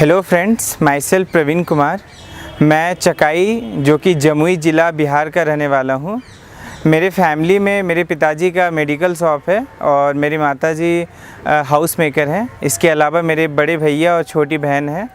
Hello friends, myself Praveen Kumar. मैं चकाई जो कि जमुई ज़िला बिहार का रहने वाला हूँ। मेरे फैमिली में मेरे पिताजी का मेडिकल शॉप है और मेरी माताजी हाउस मेकर हैं। इसके अलावा मेरे बड़े भैया और छोटी बहन है।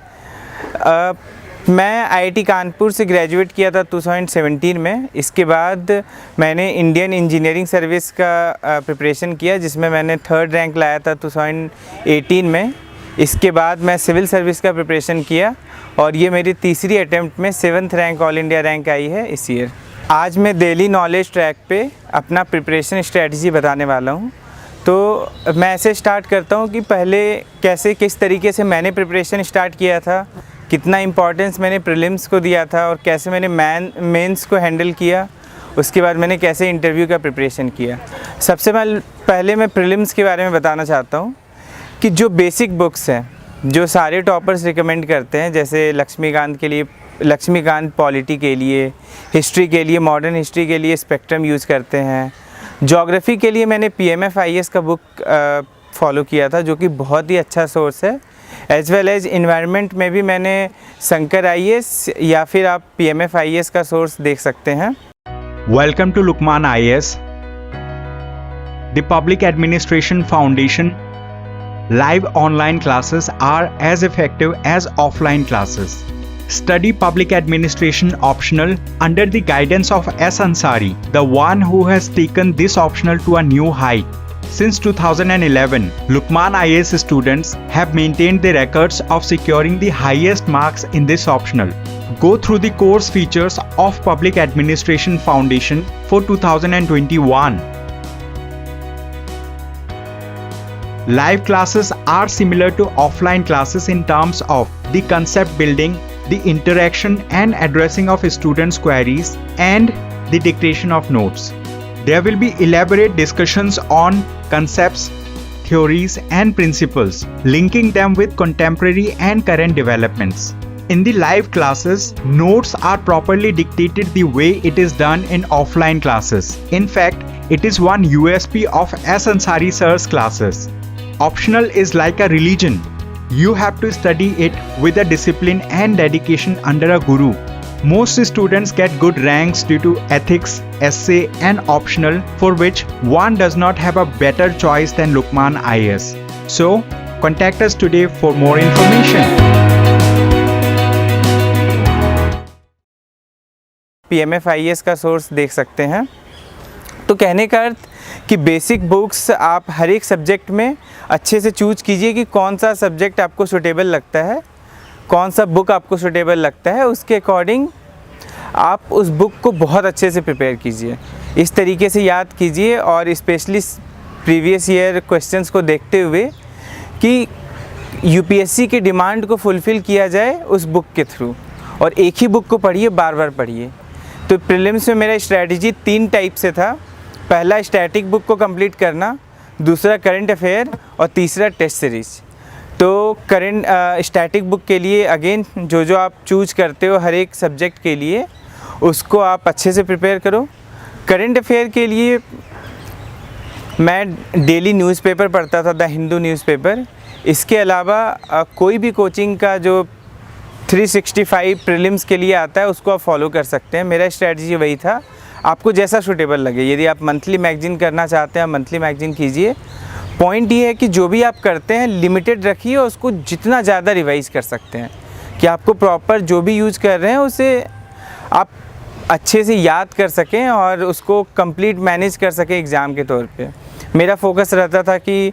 मैं आईआईटी कानपुर से ग्रेजुएट किया था 2017 में। इसके बाद मैंने इंडियन इंजीनियरिंग सर्विस का प्रिपरेशन किया, जिसमें मैंने 3rd रैंक लाया था 2018 में। इसके बाद मैं सिविल सर्विस का प्रिपरेशन किया और ये मेरी तीसरी अटेम्प्ट में 7th rank all India rank आई है इस ईयर। आज मैं डेली नॉलेज ट्रैक पे अपना प्रिपरेशन स्ट्रेटजी बताने वाला हूँ। तो मैं ऐसे स्टार्ट करता हूँ कि पहले किस तरीके से मैंने प्रिपरेशन स्टार्ट किया था, कितना इम्पोर्टेंस मैंने प्रीलिम्स को दिया था और कैसे मैंने मेंस को हैंडल किया। उसके बाद मैंने कैसे इंटरव्यू का प्रिपरेशन किया। सबसे पहले मैं प्रीलिम्स के बारे में बताना चाहता हूँ कि जो बेसिक बुक्स हैं, जो सारे टॉपर्स रिकमेंड करते हैं, जैसे लक्ष्मीकांत पॉलिटी के लिए, हिस्ट्री के लिए, मॉडर्न हिस्ट्री के लिए स्पेक्ट्रम यूज़ करते हैं। ज्योग्राफी के लिए मैंने PMF IAS का बुक फॉलो किया था, जो कि बहुत ही अच्छा सोर्स है। एज वेल एज इन्वायरमेंट में भी मैंने शंकर IAS या फिर आप PMF IAS का सोर्स देख सकते हैं। Welcome to Lukman IAS, the Public Administration Foundation. Live online classes are as effective as offline classes. Study public administration optional under the guidance of S. Ansari, the one who has taken this optional to a new height. Since 2011, Lukman IAS students have maintained the records of securing the highest marks in this optional. Go through the course features of Public Administration Foundation for 2021. Live classes are similar to offline classes in terms of the concept building, the interaction and addressing of students' queries, and the dictation of notes. There will be elaborate discussions on concepts, theories, and principles, linking them with contemporary and current developments. In the live classes, notes are properly dictated the way it is done in offline classes. In fact, it is one USP of S. Ansari sir's classes. Optional is like a religion. You have to study it with a discipline and dedication under a guru. Most students get good ranks due to ethics, essay, and optional, for which one does not have a better choice than Lukman IAS. So, contact us today for more information. PMF IAS का source देख सकते हैं। तो कहने का अर्थ कि basic books आप हर एक सब्जेक्ट में अच्छे से चूज कीजिए कि कौन सा सब्जेक्ट आपको सूटेबल लगता है, कौन सा बुक आपको सूटेबल लगता है। उसके अकॉर्डिंग आप उस बुक को बहुत अच्छे से प्रिपेयर कीजिए, इस तरीके से याद कीजिए और स्पेशली प्रीवियस ईयर क्वेश्चंस को देखते हुए कि UPSC की डिमांड को फुलफ़िल किया जाए उस बुक के थ्रू। और एक ही बुक को पढ़िए, बार बार पढ़िए। तो प्रीलिम्स में मेरा स्ट्रैटेजी 3 टाइप से था। पहला स्टैटिक बुक को कंप्लीट करना, दूसरा करंट अफेयर और तीसरा टेस्ट सीरीज़। तो स्टैटिक बुक के लिए अगेन जो आप चूज करते हो हर एक सब्जेक्ट के लिए, उसको आप अच्छे से प्रिपेयर करो। करंट अफेयर के लिए मैं डेली न्यूज़पेपर पढ़ता था, द हिंदू न्यूज़पेपर। इसके अलावा कोई भी कोचिंग का जो 365 प्रीलिम्स के लिए आता है उसको आप फॉलो कर सकते हैं। मेरा स्ट्रैटेजी वही था। आपको जैसा सूटेबल लगे, यदि आप मंथली मैगजीन करना चाहते हैं मंथली मैगजीन कीजिए। पॉइंट ये है कि जो भी आप करते हैं लिमिटेड रखिए और उसको जितना ज़्यादा रिवाइज़ कर सकते हैं कि आपको प्रॉपर जो भी यूज़ कर रहे हैं उसे आप अच्छे से याद कर सकें और उसको कंप्लीट मैनेज कर सकें एग्ज़ाम के तौर पे। मेरा फोकस रहता था कि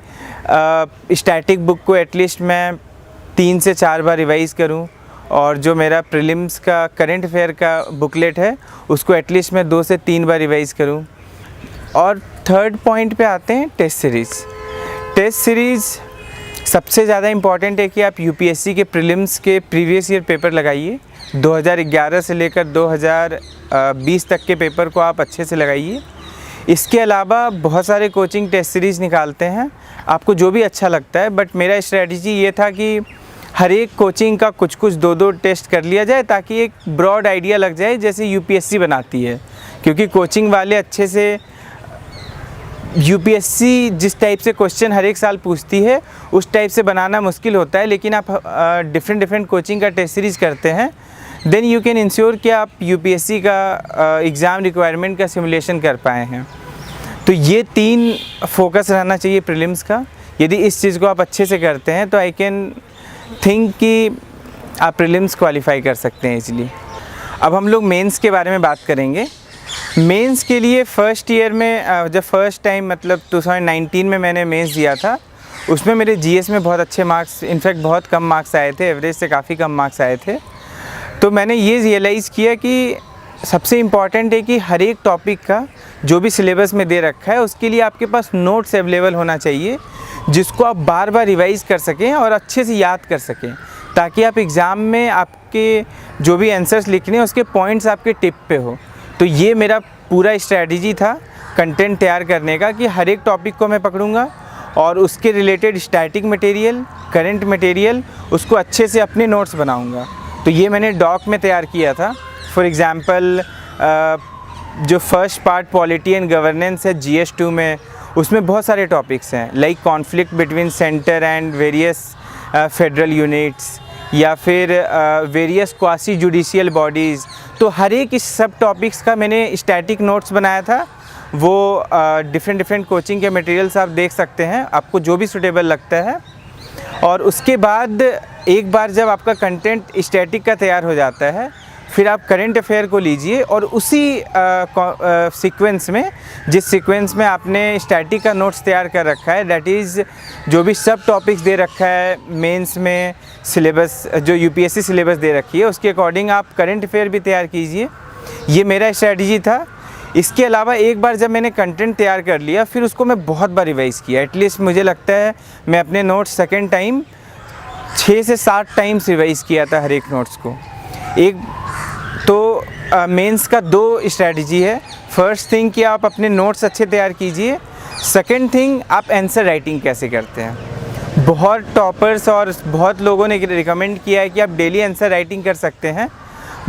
स्टैटिक बुक को एटलीस्ट मैं 3 से 4 बार रिवाइज़ करूं और जो मेरा प्रीलिम्स का करंट अफेयर का बुकलेट है उसको एटलीस्ट मैं 2 से 3 बार रिवाइज़ करूं। और थर्ड पॉइंट पे आते हैं टेस्ट सीरीज़। टेस्ट सीरीज़ सबसे ज़्यादा इम्पॉर्टेंट है कि आप UPSC के प्रीलिम्स के प्रीवियस ईयर पेपर लगाइए। 2011 से लेकर 2020 तक के पेपर को आप अच्छे से लगाइए। इसके अलावा बहुत सारे कोचिंग टेस्ट सीरीज़ निकालते हैं, आपको जो भी अच्छा लगता है। बट मेरा स्ट्रेटजी ये था कि हर एक कोचिंग का कुछ 2-2 टेस्ट कर लिया जाए ताकि एक ब्रॉड आइडिया लग जाए, जैसे UPSC बनाती है। क्योंकि कोचिंग वाले अच्छे से यूपीएससी जिस टाइप से क्वेश्चन हर एक साल पूछती है उस टाइप से बनाना मुश्किल होता है, लेकिन आप डिफरेंट कोचिंग का टेस्ट सीरीज़ करते हैं, देन यू कैन इंश्योर कि आप यूपीएससी का एग्ज़ाम रिक्वायरमेंट का सिमुलेशन कर पाए हैं। तो ये 3 फोकस रहना चाहिए प्रीलिम्स का। यदि इस चीज़ को आप अच्छे से करते हैं तो आई कैन थिंक कि आप प्रीलिम्स क्वालिफाई कर सकते हैं इजीली। अब हम लोग मेंस के बारे में बात करेंगे। मेंस के लिए फ़र्स्ट ईयर में जब फर्स्ट टाइम मतलब 2019 में मैंने मेंस दिया था, उसमें मेरे जीएस में बहुत अच्छे मार्क्स, इनफैक्ट बहुत कम मार्क्स आए थे, एवरेज से काफ़ी कम मार्क्स आए थे। तो मैंने ये रियलाइज़ किया कि सबसे इम्पॉर्टेंट है कि हर एक टॉपिक का जो भी सिलेबस में दे रखा है उसके लिए आपके पास नोट्स अवेलेबल होना चाहिए, जिसको आप बार बार रिवाइज़ कर सकें और अच्छे से याद कर सकें, ताकि आप एग्ज़ाम में आपके जो भी आंसर्स लिखने हैं उसके पॉइंट्स आपके टिप पे हो। तो ये मेरा पूरा स्ट्रैटेजी था कंटेंट तैयार करने का कि हर एक टॉपिक को मैं पकड़ूंगा और उसके related static material, current material, उसको अच्छे से अपने नोट्स बनाऊंगा। तो ये मैंने डॉक में तैयार किया था। फॉर एग्ज़ाम्पल जो first part polity and governance है GS2 में, उसमें बहुत सारे टॉपिक्स हैं, like conflict between centre and various federal units, या फिर वेरियस क्वासी जुडिशियल बॉडीज़। तो हर एक इस सब टॉपिक्स का मैंने स्टैटिक नोट्स बनाया था। वो डिफरेंट कोचिंग के मटेरियल्स आप देख सकते हैं, आपको जो भी सूटेबल लगता है। और उसके बाद एक बार जब आपका कंटेंट स्टैटिक का तैयार हो जाता है, फिर आप करंट अफेयर को लीजिए और उसी सीक्वेंस में, जिस सीक्वेंस में आपने स्टैटिक का नोट्स तैयार कर रखा है, दैट इज़ जो भी सब टॉपिक्स दे रखा है मेंस में, सिलेबस जो यूपीएससी सिलेबस दे रखी है, उसके अकॉर्डिंग आप करंट अफेयर भी तैयार कीजिए। ये मेरा स्ट्रैटेजी था। इसके अलावा एक बार जब मैंने कंटेंट तैयार कर लिया, फिर उसको मैं बहुत बार रिवाइज़ किया। एटलीस्ट मुझे लगता है मैं अपने नोट्स सेकेंड टाइम 6 से 7 टाइम्स रिवाइज़ किया था हर एक नोट्स को। एक तो मेंस का 2 स्ट्रैटेजी है। फर्स्ट थिंग कि आप अपने नोट्स अच्छे तैयार कीजिए। सेकंड थिंग, आप आंसर राइटिंग कैसे करते हैं। बहुत टॉपर्स और बहुत लोगों ने रिकमेंड किया है कि आप डेली आंसर राइटिंग कर सकते हैं,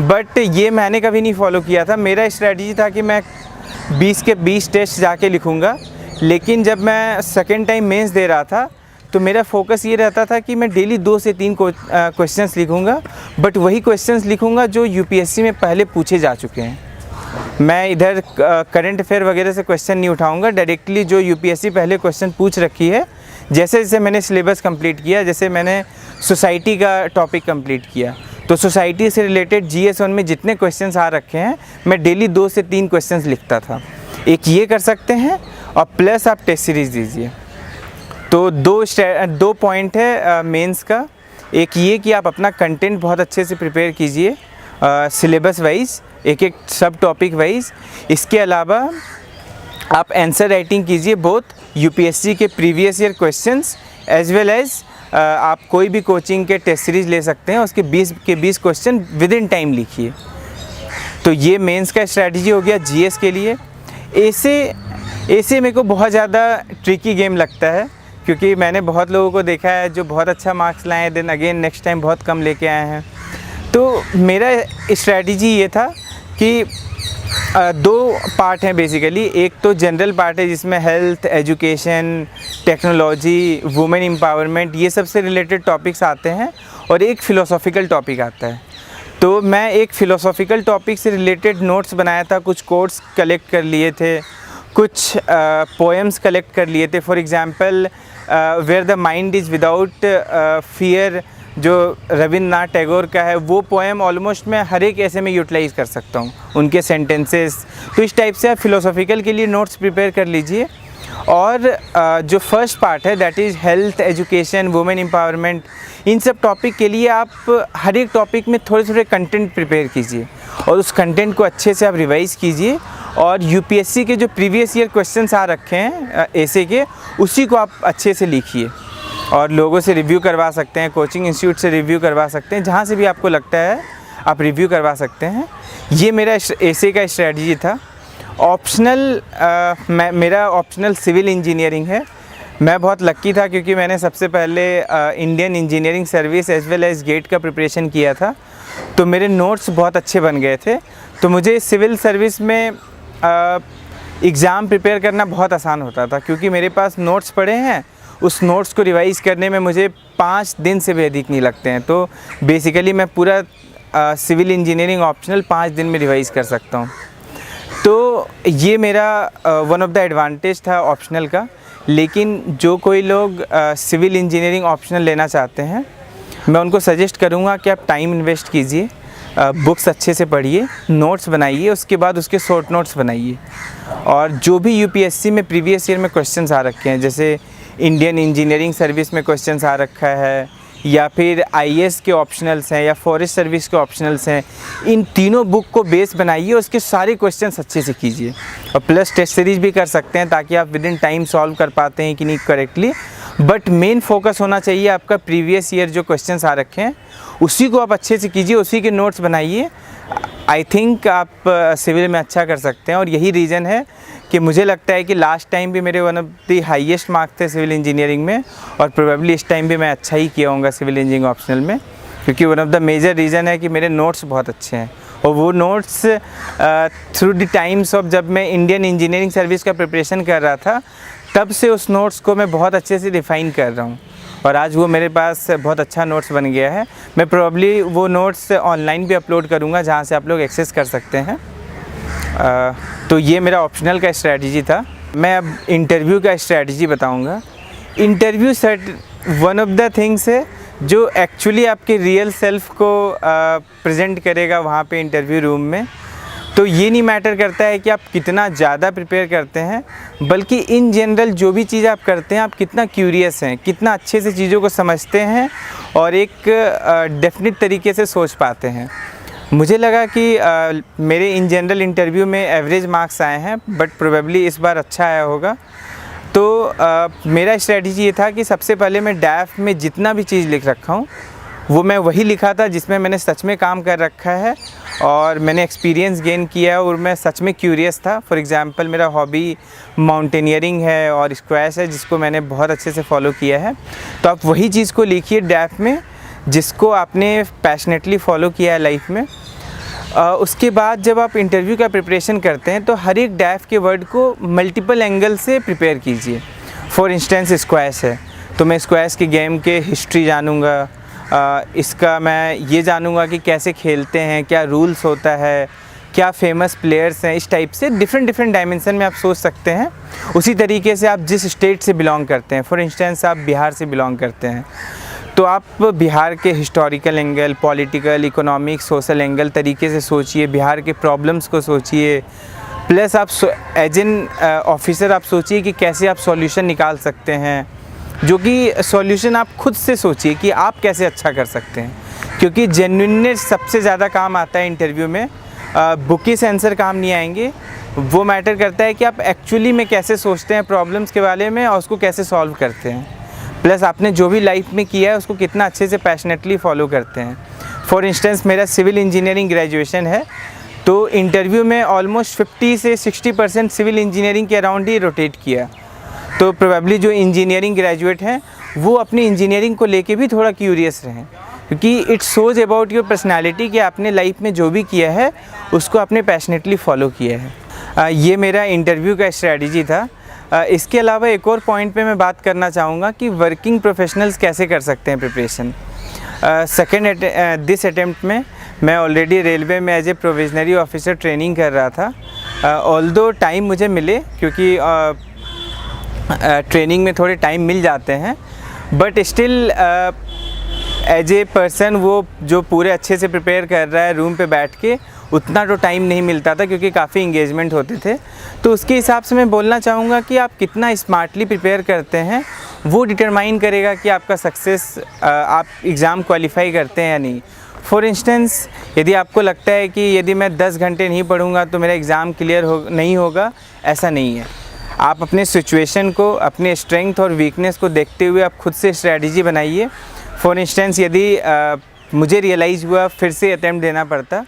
बट ये मैंने कभी नहीं फॉलो किया था। मेरा स्ट्रैटेजी था कि मैं 20 के 20 टेस्ट जाके लिखूँगा, लेकिन जब मैं सेकेंड टाइम मेंस दे रहा था तो मेरा फोकस ये रहता था कि मैं डेली 2 से 3 क्वेश्चंस लिखूँगा, बट वही क्वेश्चंस लिखूँगा जो यूपीएससी में पहले पूछे जा चुके हैं। मैं इधर करंट अफेयर वगैरह से क्वेश्चन नहीं उठाऊँगा, डायरेक्टली जो यूपीएससी पहले क्वेश्चन पूछ रखी है। जैसे जैसे मैंने सिलेबस कंप्लीट किया, जैसे मैंने सोसाइटी का टॉपिक कंप्लीट किया, तो सोसाइटी से रिलेटेड GS1 में जितने क्वेश्चंस आ रखे हैं, मैं डेली 2 से 3 क्वेश्चंस लिखता था। एक ये कर सकते हैं, और प्लस आप टेस्ट सीरीज़ दीजिए। तो 2 पॉइंट है मेंस का। एक ये कि आप अपना कंटेंट बहुत अच्छे से प्रिपेयर कीजिए सिलेबस वाइज, एक सब टॉपिक वाइज। इसके अलावा आप आंसर राइटिंग कीजिए, बोथ यूपीएससी के previous year questions as well as आप कोई भी कोचिंग के टेस्ट सीरीज़ ले सकते हैं, उसके 20 क्वेश्चन विद इन टाइम लिखिए। तो ये मेंस का स्ट्रैटेजी हो गया GS के लिए। ऐसे मेरे को बहुत ज़्यादा ट्रिकी गेम लगता है, क्योंकि मैंने बहुत लोगों को देखा है जो बहुत अच्छा मार्क्स लाए, देन अगेन नेक्स्ट टाइम बहुत कम लेके आए हैं। तो मेरा स्ट्रैटेजी ये था कि 2 पार्ट हैं बेसिकली। एक तो जनरल पार्ट है जिसमें health, education, technology, women empowerment, ये सब से रिलेटेड टॉपिक्स आते हैं, और एक फ़िलोसॉफ़िकल टॉपिक आता है। तो मैं एक फ़िलोसॉफ़िकल टॉपिक से रिलेटेड नोट्स बनाया था, कुछ कोट्स कलेक्ट कर लिए थे, कुछ पोएम्स कलेक्ट कर लिए थे। For example where the mind is without fear, जो रविंद्रनाथ टैगोर का है, वो पोएम ऑलमोस्ट मैं हर एक ऐसे में यूटिलाइज़ कर सकता हूँ, उनके सेंटेंसेस। तो इस टाइप से आप फ़िलोसॉफ़िकल के लिए नोट्स प्रिपेयर कर लीजिए। और जो फर्स्ट पार्ट है, that is health, education, women empowerment, इन सब टॉपिक के लिए आप हर एक टॉपिक में थोड़े कंटेंट प्रिपेयर कीजिए, और उस कंटेंट को अच्छे से आप रिवाइज़ कीजिए। और यूपीएससी के जो प्रीवियस ईयर क्वेश्चंस आ रखे हैं ऐसे के, उसी को आप अच्छे से लिखिए, और लोगों से रिव्यू करवा सकते हैं, कोचिंग इंस्टीट्यूट से रिव्यू करवा सकते हैं, जहाँ से भी आपको लगता है आप रिव्यू करवा सकते हैं। ये मेरा ऐसे का स्ट्रैटेजी था। ऑप्शनल मेरा ऑप्शनल सिविल इंजीनियरिंग है। मैं बहुत लक्की था क्योंकि मैंने सबसे पहले Indian engineering service as well as GATE का प्रिपरेशन किया था, तो मेरे नोट्स बहुत अच्छे बन गए थे। तो मुझे सिविल सर्विस में एग्ज़ाम प्रिपेयर करना बहुत आसान होता था, क्योंकि मेरे पास नोट्स पड़े हैं, उस नोट्स को रिवाइज़ करने में मुझे 5 दिन से भी अधिक नहीं लगते हैं। तो बेसिकली मैं पूरा सिविल इंजीनियरिंग ऑप्शनल 5 दिन में रिवाइज़ कर सकता हूँ। तो ये मेरा वन ऑफ द एडवांटेज था ऑप्शनल का। लेकिन जो कोई लोग सिविल इंजीनियरिंग ऑप्शनल लेना चाहते हैं, मैं उनको सजेस्ट करूँगा कि आप टाइम इन्वेस्ट कीजिए, बुक्स अच्छे से पढ़िए, नोट्स बनाइए, उसके बाद उसके शॉर्ट नोट्स बनाइए। और जो भी यूपीएससी में प्रीवियस ईयर में क्वेश्चंस आ रखे हैं, जैसे इंडियन इंजीनियरिंग सर्विस में क्वेश्चंस आ रखा है, या फिर आईएएस के ऑप्शनल्स हैं, या फॉरेस्ट सर्विस के ऑप्शनल्स हैं, इन तीनों बुक को बेस बनाइए, उसके सारे क्वेश्चंस अच्छे से कीजिए। और प्लस टेस्ट सीरीज भी कर सकते हैं, ताकि आप विद इन टाइम सॉल्व कर पाते हैं कि नहीं करेक्टली। बट मेन फोकस होना चाहिए आपका प्रीवियस ईयर जो क्वेश्चंस आ रखे हैं, उसी को आप अच्छे से कीजिए, उसी के नोट्स बनाइए। आई थिंक आप सिविल में अच्छा कर सकते हैं। और यही रीज़न है कि मुझे लगता है कि लास्ट टाइम भी मेरे one of the highest mark थे सिविल इंजीनियरिंग में, और प्रोबेबली इस टाइम भी मैं अच्छा ही किया होऊंगा सिविल इंजीनियरिंग ऑप्शनल में, क्योंकि one of the major reason है कि मेरे नोट्स बहुत अच्छे हैं। और वो notes through the times of जब मैं इंडियन इंजीनियरिंग सर्विस का प्रिपरेशन कर रहा था, तब से उस नोट्स को मैं बहुत अच्छे से रिफ़ाइन कर रहा हूँ, और आज वो मेरे पास बहुत अच्छा नोट्स बन गया है। मैं प्रोबेबली वो नोट्स ऑनलाइन भी अपलोड करूँगा, जहाँ से आप लोग एक्सेस कर सकते हैं। तो ये मेरा ऑप्शनल का स्ट्रैटेजी था। मैं अब इंटरव्यू का स्ट्रैटेजी बताऊँगा। Interview set one of the things है जो एक्चुअली आपके रियल सेल्फ को प्रेजेंट करेगा वहाँ पे इंटरव्यू रूम में। तो ये नहीं मैटर करता है कि आप कितना ज़्यादा प्रिपेयर करते हैं, बल्कि इन जनरल जो भी चीज़ आप करते हैं, आप कितना क्यूरियस हैं, कितना अच्छे से चीज़ों को समझते हैं, और एक डेफिनेट तरीके से सोच पाते हैं। मुझे लगा कि मेरे इन जनरल इंटरव्यू में एवरेज मार्क्स आए हैं, बट प्रोबेबली इस बार अच्छा आया होगा। तो मेरा स्ट्रेटजी ये था कि सबसे पहले मैं डैफ में जितना भी चीज़ लिख रखा हूँ, वो मैं वही लिखा था जिसमें मैंने सच में काम कर रखा है, और मैंने एक्सपीरियंस गेन किया, और मैं सच में क्यूरियस था। फॉर एग्ज़ाम्पल मेरा हॉबी माउंटेनियरिंग है और स्क्वैश है, जिसको मैंने बहुत अच्छे से फॉलो किया है। तो आप वही चीज़ को लिखिए डैफ में, जिसको आपने पैशनेटली फॉलो किया है लाइफ में। उसके बाद जब आप इंटरव्यू का प्रिपरेशन करते हैं, तो हर एक डैफ के वर्ड को मल्टीपल एंगल से प्रिपेयर कीजिए। फॉर इंस्टेंस स्क्वैश है, तो मैं स्क्वैश के गेम के हिस्ट्री जानूँगा, इसका मैं ये जानूँगा कि कैसे खेलते हैं, क्या रूल्स होता है, क्या फेमस प्लेयर्स हैं। इस टाइप से डिफरेंट डायमेंशन में आप सोच सकते हैं। उसी तरीके से आप जिस स्टेट से बिलोंग करते हैं, फॉर इंस्टेंस आप बिहार से बिलोंग करते हैं, तो आप बिहार के historical angle, political, economic, social angle तरीके से सोचिए, बिहार के प्रॉब्लम्स को सोचिए। प्लस आप एज एन ऑफिसर आप सोचिए कि कैसे आप सॉल्यूशन निकाल सकते हैं, जो कि सॉल्यूशन आप खुद से सोचिए कि आप कैसे अच्छा कर सकते हैं। क्योंकि जेन्युइननेस सबसे ज़्यादा काम आता है इंटरव्यू में, बुकी से आंसर काम नहीं आएंगे। वो मैटर करता है कि आप एक्चुअली में कैसे सोचते हैं प्रॉब्लम्स के बारे में, और उसको कैसे सॉल्व करते हैं। प्लस आपने जो भी लाइफ में किया है उसको कितना अच्छे से पैशनेटली फॉलो करते हैं। फॉर इंस्टेंस मेरा सिविल इंजीनियरिंग ग्रेजुएशन है, तो इंटरव्यू में ऑलमोस्ट 50 से 60% सिविल इंजीनियरिंग के अराउंड ही रोटेट किया। तो प्रोबेबली जो इंजीनियरिंग ग्रेजुएट हैं, वो अपनी इंजीनियरिंग को लेके भी थोड़ा क्यूरियस रहें, क्योंकि it shows about your personality कि आपने लाइफ में जो भी किया है उसको आपने पैशनेटली फॉलो किया है। ये मेरा इंटरव्यू का स्ट्रैटेजी था। इसके अलावा एक और पॉइंट पे मैं बात करना चाहूँगा कि वर्किंग प्रोफेशनल्स कैसे कर सकते हैं प्रिपरेशन। दिस अटेम्प्ट में मैं ऑलरेडी रेलवे में as a provisionary officer training कर रहा था। ऑल्दो टाइम मुझे मिले, क्योंकि ट्रेनिंग में थोड़े टाइम मिल जाते हैं, but still as a person वो जो पूरे अच्छे से प्रिपेयर कर रहा है रूम पे बैठ के, उतना तो टाइम नहीं मिलता था, क्योंकि काफ़ी इंगेजमेंट होते थे। तो उसके हिसाब से मैं बोलना चाहूँगा कि आप कितना स्मार्टली प्रिपेयर करते हैं, वो डिटरमाइन करेगा कि आपका सक्सेस, आप एग्ज़ाम क्वालिफाई करते हैं या नहीं। फॉर इंस्टेंस यदि आपको लगता है कि यदि मैं 10 घंटे नहीं पढ़ूँगा तो मेरा एग्ज़ाम क्लियर नहीं होगा, ऐसा नहीं है। आप अपने सिचुएशन को, अपने स्ट्रेंथ और वीकनेस को देखते हुए आप खुद से स्ट्रैटेजी बनाइए। फॉर इंस्टेंस यदि मुझे रियलाइज़ हुआ फिर से अटैम्प्ट देना पड़ता,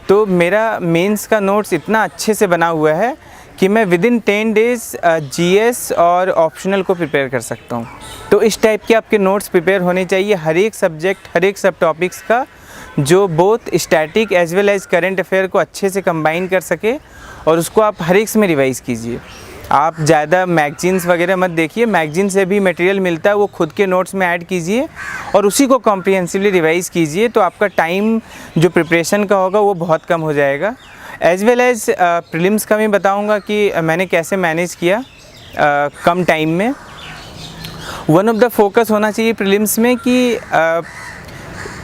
तो मेरा मेंस का नोट्स इतना अच्छे से बना हुआ है कि मैं विद इन 10 डेज़ जीएस और ऑप्शनल को प्रिपेयर कर सकता हूँ। तो इस टाइप के आपके नोट्स प्रिपेयर होने चाहिए हर एक सब्जेक्ट, हर एक सब टॉपिक्स का, जो both static as well as current affair को अच्छे से कंबाइन कर सके, और उसको आप हर एक में रिवाइज़ कीजिए। आप ज़्यादा मैगजीन्स वगैरह मत देखिए, मैगजीन से भी मटेरियल मिलता है, वो खुद के नोट्स में ऐड कीजिए और उसी को कॉम्प्रिहेंसिवली रिवाइज़ कीजिए, तो आपका टाइम जो प्रिपरेशन का होगा वो बहुत कम हो जाएगा। एज वेल एज प्रीलिम्स का मैं बताऊंगा कि मैंने कैसे मैनेज किया कम टाइम में। वन ऑफ द फोकस होना चाहिए प्रीलिम्स में कि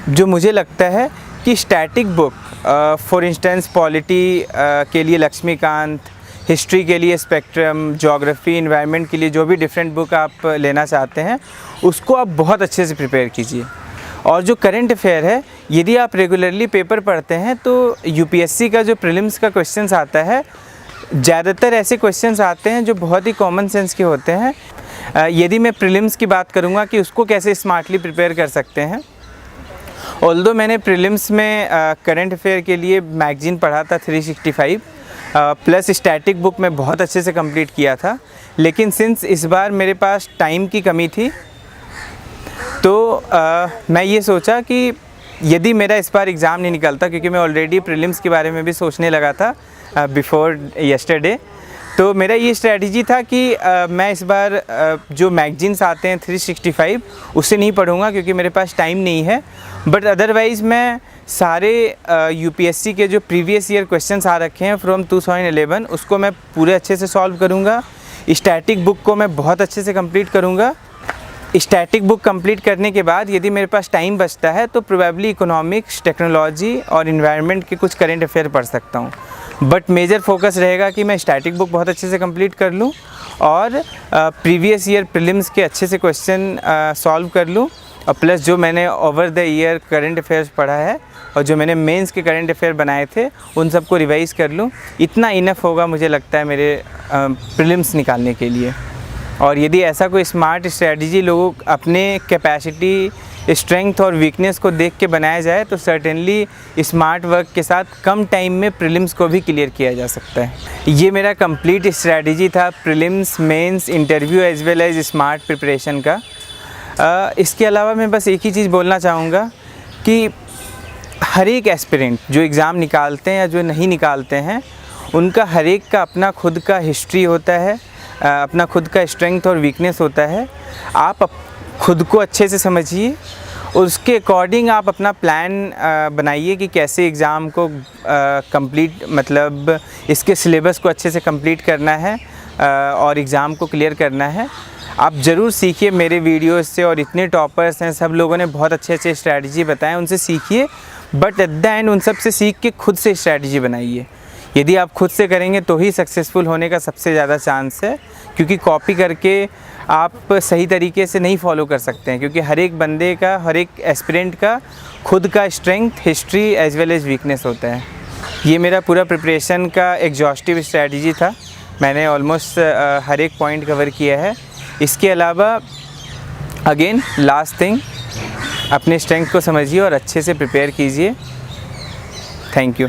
जो मुझे लगता है कि static book for instance polity के लिए लक्ष्मीकांत, हिस्ट्री के लिए स्पेक्ट्रम, ज्योग्राफी, इन्वायरमेंट के लिए जो भी डिफरेंट बुक आप लेना चाहते हैं उसको आप बहुत अच्छे से प्रिपेयर कीजिए। और जो करंट अफेयर है, यदि आप रेगुलरली पेपर पढ़ते हैं तो यूपीएससी का जो प्रीलिम्स का क्वेश्चंस आता है, ज़्यादातर ऐसे क्वेश्चंस आते हैं जो बहुत ही कॉमन सेंस के होते हैं। यदि मैं प्रीलिम्स की बात करूँगा कि उसको कैसे स्मार्टली प्रिपेयर कर सकते हैं, ऑल्दो मैंने प्रीलिम्स में करंट अफेयर के लिए मैगजीन पढ़ा था 365 प्लस स्टैटिक बुक में बहुत अच्छे से कंप्लीट किया था, लेकिन सिंस इस बार मेरे पास टाइम की कमी थी तो मैं ये सोचा कि यदि मेरा इस बार एग्ज़ाम नहीं निकलता, क्योंकि मैं ऑलरेडी प्रीलिम्स के बारे में भी सोचने लगा था बिफोर यस्टरडे, तो मेरा ये स्ट्रैटेजी था कि मैं इस बार जो मैगजीन्स आते हैं 365 उससे नहीं पढ़ूंगा क्योंकि मेरे पास टाइम नहीं है, बट अदरवाइज़ मैं सारे यूपीएससी के जो प्रीवियस ईयर क्वेश्चंस आ रखे हैं फ्रॉम 2011 उसको मैं पूरे अच्छे से सॉल्व करूंगा। स्टैटिक बुक को मैं बहुत अच्छे से कंप्लीट करूंगा। स्टैटिक बुक कंप्लीट करने के बाद यदि मेरे पास टाइम बचता है तो प्रोबेबली इकोनॉमिक्स, टेक्नोलॉजी और इन्वायरमेंट के कुछ करंट अफेयर पढ़ सकता हूँ, बट मेजर फोकस रहेगा कि मैं स्टैटिक बुक बहुत अच्छे से कंप्लीट कर लूँ और प्रीवियस ईयर प्रीलिम्स के अच्छे से क्वेश्चन सॉल्व कर लूँ, और प्लस जो मैंने over the year current affairs पढ़ा है और जो मैंने मेंस के करंट अफेयर बनाए थे उन सबको रिवाइज़ कर लूँ। इतना इनफ होगा मुझे लगता है मेरे प्रीलिम्स निकालने के लिए। और यदि ऐसा कोई स्मार्ट स्ट्रेटजी लोगों अपने कैपेसिटी, स्ट्रेंथ और वीकनेस को देख के बनाया जाए तो सर्टेनली स्मार्ट वर्क के साथ कम टाइम में प्रीलिम्स को भी क्लियर किया जा सकता है। ये मेरा कंप्लीट स्ट्रेटजी था prelims, mains, interview as well as smart preparation का। इसके अलावा मैं बस एक ही चीज़ बोलना चाहूँगा कि हर एक एस्पिरेंट जो एग्ज़ाम निकालते हैं या जो नहीं निकालते हैं, उनका हर एक का अपना खुद का हिस्ट्री होता है, अपना खुद का स्ट्रेंथ और वीकनेस होता है। आप खुद को अच्छे से समझिए, उसके अकॉर्डिंग आप अपना प्लान बनाइए कि कैसे एग्ज़ाम को कंप्लीट, मतलब इसके सिलेबस को अच्छे से कंप्लीट करना है और एग्ज़ाम को क्लियर करना है। आप ज़रूर सीखिए मेरे वीडियोस से, और इतने टॉपर्स हैं, सब लोगों ने बहुत अच्छे अच्छे स्ट्रैटेजी बताएं, उनसे सीखिए, बट एट द एंड उन सब से सीख के खुद से स्ट्रैटेजी बनाइए। यदि आप खुद से करेंगे तो ही सक्सेसफुल होने का सबसे ज़्यादा चांस है, क्योंकि कॉपी करके आप सही तरीके से नहीं फॉलो कर सकते हैं, क्योंकि हर एक बंदे का, हर एक एस्पिरेंट का खुद का strength, history as well as weakness होता है। ये मेरा पूरा प्रिपरेशन का एग्जॉस्टिव स्ट्रैटेजी था, मैंने ऑलमोस्ट हर एक पॉइंट कवर किया है। इसके अलावा अगेन लास्ट थिंग, अपने स्ट्रेंथ को समझिए और अच्छे से प्रिपेयर कीजिए। Thank you.